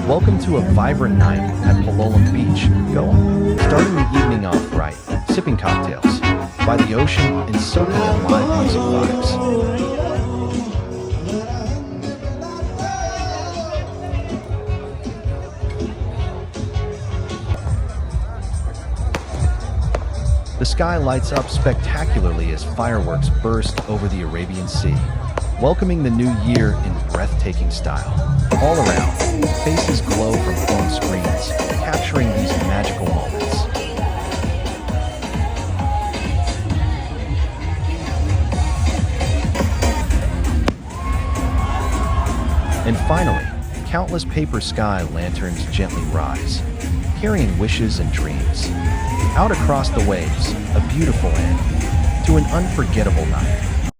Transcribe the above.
Welcome to a vibrant night at Palolem Beach. Go on. Starting the evening off right, sipping cocktails by the ocean and soaking in live music vibes. The sky lights up spectacularly as fireworks burst over the Arabian Sea, welcoming the new year in breathtaking style. All around, faces glow from phone screens, capturing these magical moments. And finally, countless paper sky lanterns gently rise, carrying wishes and dreams. Out across the waves, a beautiful end to an unforgettable night.